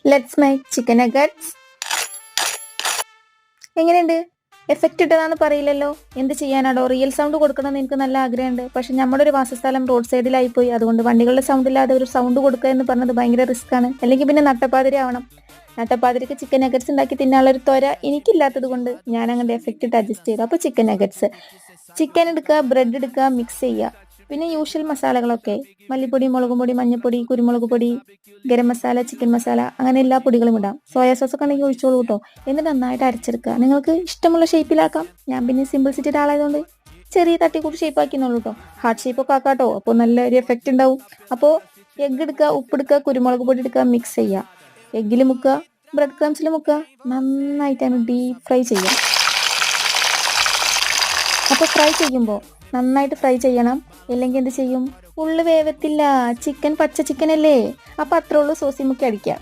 Let's make chicken nuggets. എങ്ങനെയുണ്ട്? Effect ഇട്ടതാന്ന് പറയില്ലല്ലോ. എന്ത് ചെയ്യാനാടോ, റിയൽ സൗണ്ട് കൊടുക്കണമെന്ന് എനിക്ക് നല്ല ആഗ്രഹമുണ്ട്. പക്ഷെ നമ്മുടെ ഒരു വാസസ്ഥലം റോഡ് സൈഡിലായി പോയി. അതുകൊണ്ട് വണ്ടികളുടെ സൗണ്ട് ഇല്ലാതെ ഒരു സൗണ്ട് കൊടുക്കുക എന്ന് പറഞ്ഞത് ഭയങ്കര റിസ്ക് ആണ്. അല്ലെങ്കിൽ പിന്നെ നട്ടപ്പാതിരി ആവണം. നട്ടപ്പാതിരിക്ക് ചിക്കൻ നഗറ്റ്സ് ഉണ്ടാക്കി തിന്നാനുള്ള ഒരു ത്വര എനിക്കില്ലാത്തത് കൊണ്ട് ഞാൻ അങ്ങനെ എഫക്റ്റ് ഇട്ട് അഡ്ജസ്റ്റ് ചെയ്തു. അപ്പോൾ ചിക്കൻ നഗറ്റ്സ്, ചിക്കൻ എടുക്കുക, ബ്രെഡ് എടുക്കുക, മിക്സ് ചെയ്യുക. പിന്നെ യൂഷ്വൽ മസാലകളൊക്കെ, മല്ലിപ്പൊടി, മുളകും പൊടി, മഞ്ഞൾപ്പൊടി, കുരുമുളക് പൊടി, ഗരം മസാല, ചിക്കൻ മസാല, അങ്ങനെ എല്ലാ പൊടികളും ഇടാം. സോയാ സോസ് ഒക്കെ ഉണ്ടെങ്കിൽ ഒഴിച്ചോളൂ കേട്ടോ. എന്നിട്ട് നന്നായിട്ട് അരച്ചെടുക്കുക. നിങ്ങൾക്ക് ഇഷ്ടമുള്ള ഷേപ്പിലാക്കാം. ഞാൻ പിന്നെ സിമ്പിൾസിറ്റിയുടെ ആളായതുകൊണ്ട് ചെറിയ തട്ടിക്കൂട്ട് ഷേപ്പ് ആക്കിയെന്നുള്ളൂ കേട്ടോ. ഹാർട്ട് ഷേപ്പ് ഒക്കെ ആക്കാട്ടോ, അപ്പോൾ നല്ലൊരു എഫക്റ്റ് ഉണ്ടാവും. അപ്പോൾ എഗ്ഗ് എടുക്കുക, ഉപ്പെടുക്കുക, കുരുമുളക് പൊടി എടുക്കുക, മിക്സ് ചെയ്യുക. എഗ്ഗിൽ മുക്കുക, ബ്രെഡ് ക്രംസിൽ മുക്കുക, നന്നായിട്ടാണ് ഡീപ് ഫ്രൈ ചെയ്യുക. അപ്പോൾ ഫ്രൈ ചെയ്യുമ്പോൾ നന്നായിട്ട് ഫ്രൈ ചെയ്യണം. ഇല്ലെങ്കിൽ എന്ത് ചെയ്യും, ഉള്ളു വേവത്തില്ല. ചിക്കൻ പച്ച ചിക്കൻ അല്ലേ. അപ്പോൾ അത്രേ ഉള്ളൂ, സോസി മുക്കി അടിക്കുക.